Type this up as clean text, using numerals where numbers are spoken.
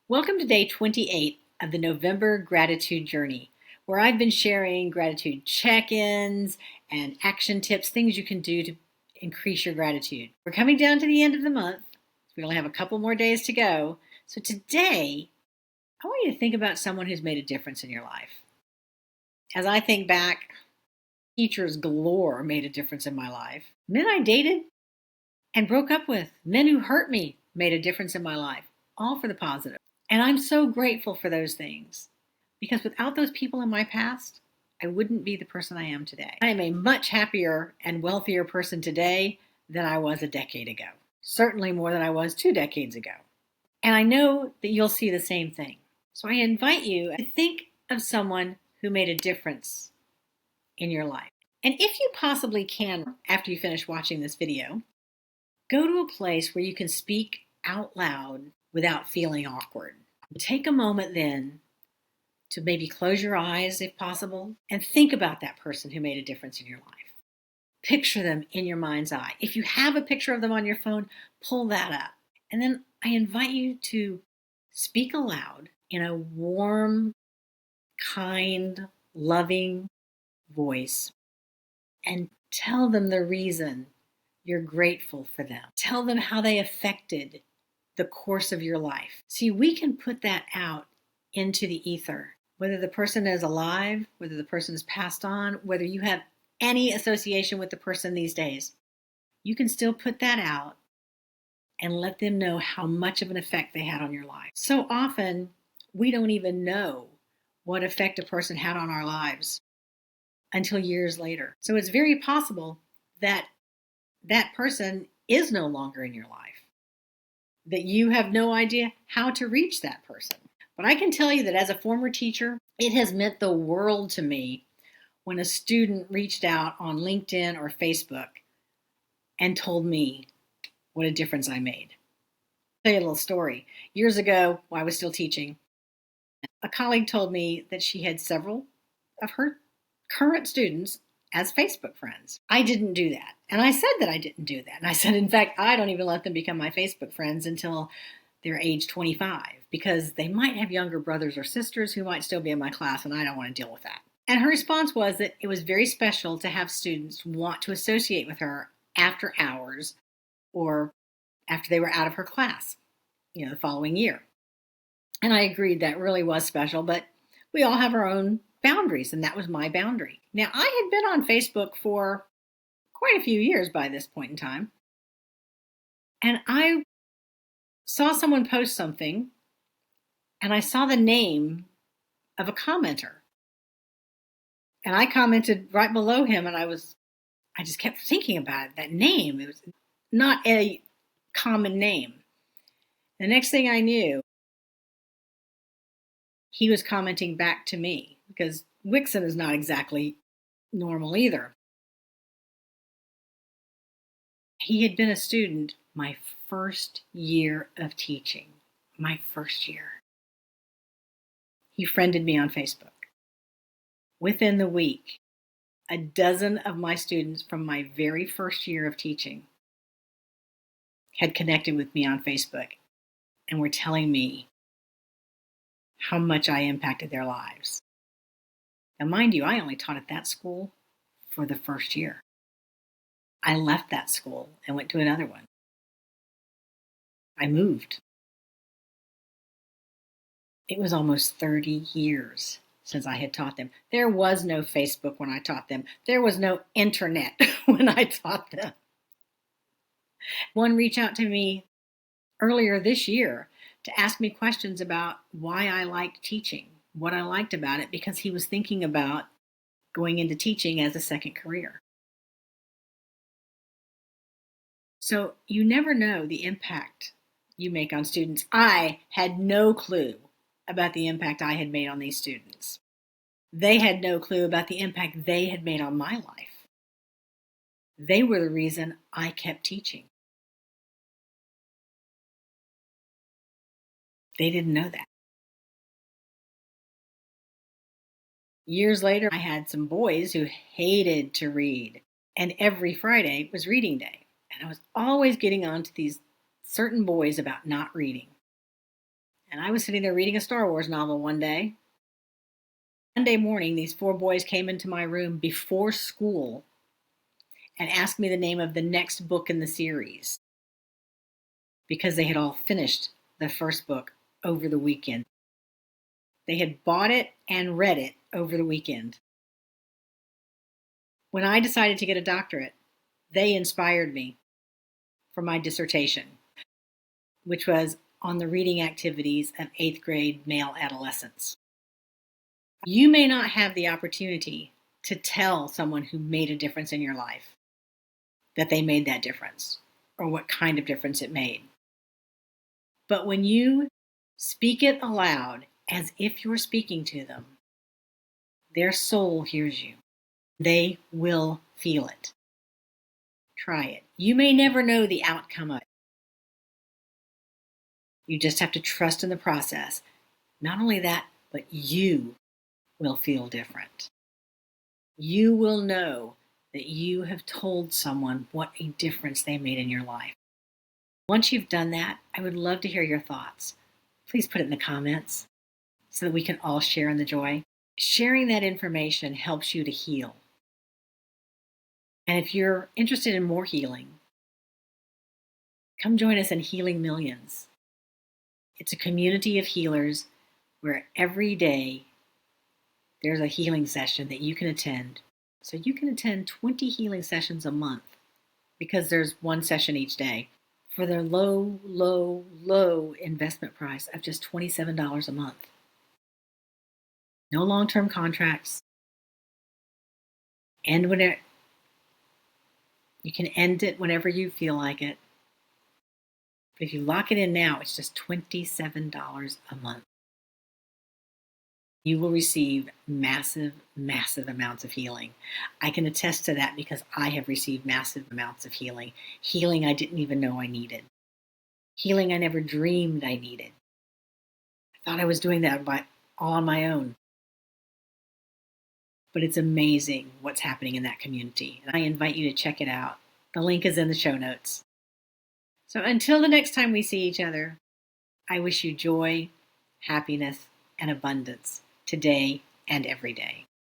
Welcome to day 28 of the November Gratitude Journey, where I've been sharing gratitude check-ins and action tips, things you can do to increase your gratitude. We're coming down to the end of the month. We only have a couple more days to go. So today, I want you to think about someone who's made a difference in your life. As I think back, teachers galore made a difference in my life. Men I dated and broke up with, men who hurt me, made a difference in my life, all for the positive. And I'm so grateful for those things because without those people in my past, I wouldn't be the person I am today. I am a much happier and wealthier person today than I was a decade ago, certainly more than I was 2 decades ago. And I know that you'll see the same thing. So I invite you to think of someone who made a difference in your life. And if you possibly can, after you finish watching this video, go to a place where you can speak out loud without feeling awkward. Take a moment then to maybe close your eyes if possible and think about that person who made a difference in your life. Picture them in your mind's eye. If you have a picture of them on your phone, pull that up. And then I invite you to speak aloud in a warm, kind, loving voice and tell them the reason you're grateful for them. Tell them how they affected the course of your life. See, we can put that out into the ether, whether the person is alive, whether the person is passed on, whether you have any association with the person these days. You can still put that out and let them know how much of an effect they had on your life. So often, we don't even know what effect a person had on our lives until years later. So it's very possible that that person is no longer in your life, that you have no idea how to reach that person. But I can tell you that as a former teacher, it has meant the world to me when a student reached out on LinkedIn or Facebook and told me what a difference I made. I'll tell you a little story. Years ago, while I was still teaching, a colleague told me that she had several of her current students as Facebook friends. I didn't do that. And I said that I didn't do that. And I said, in fact, I don't even let them become my Facebook friends until they're age 25 because they might have younger brothers or sisters who might still be in my class and I don't want to deal with that. And her response was that it was very special to have students want to associate with her after hours or after they were out of her class, the following year. And I agreed that really was special, but we all have our own boundaries, and that was my boundary. Now, I had been on Facebook for quite a few years by this point in time, and I saw someone post something, and I saw the name of a commenter. And I commented right below him, and I just kept thinking about it, that name. It was not a common name. The next thing I knew, he was commenting back to me because Wixon is not exactly normal either. He had been a student my first year of teaching, my first year. He friended me on Facebook. Within the week, a dozen of my students from my very first year of teaching had connected with me on Facebook and were telling me how much I impacted their lives. Now, mind you, I only taught at that school for the first year. I left that school and went to another one. I moved. It was almost 30 years since I had taught them. There was no Facebook when I taught them. There was no internet when I taught them. One reached out to me earlier this year to ask me questions about why I liked teaching, what I liked about it, because he was thinking about going into teaching as a second career. So you never know the impact you make on students. I had no clue about the impact I had made on these students. They had no clue about the impact they had made on my life. They were the reason I kept teaching. They didn't know that. Years later, I had some boys who hated to read, and every Friday was reading day. And I was always getting on to these certain boys about not reading. And I was sitting there reading a Star Wars novel one day. Monday morning, these four boys came into my room before school and asked me the name of the next book in the series because they had all finished the first book over the weekend. They had bought it and read it over the weekend. When I decided to get a doctorate, they inspired me for my dissertation, which was on the reading activities of 8th grade male adolescents. You may not have the opportunity to tell someone who made a difference in your life that they made that difference or what kind of difference it made. But when you speak it aloud as if you're speaking to them, their soul hears you. They will feel it. Try it. You may never know the outcome of it. You just have to trust in the process. Not only that, but you will feel different. You will know that you have told someone what a difference they made in your life. Once you've done that, I would love to hear your thoughts. Please put it in the comments so that we can all share in the joy. Sharing that information helps you to heal. And if you're interested in more healing, come join us in Healing Millions. It's a community of healers where every day there's a healing session that you can attend. So you can attend 20 healing sessions a month because there's one session each day for their low, low, low investment price of just $27 a month. No long-term contracts. End when you can end it whenever you feel like it. But if you lock it in now, it's just $27 a month. You will receive massive, massive amounts of healing. I can attest to that because I have received massive amounts of healing. Healing I didn't even know I needed. Healing I never dreamed I needed. I thought I was doing that all on my own. But it's amazing what's happening in that community. And I invite you to check it out. The link is in the show notes. So until the next time we see each other, I wish you joy, happiness, and abundance today and every day.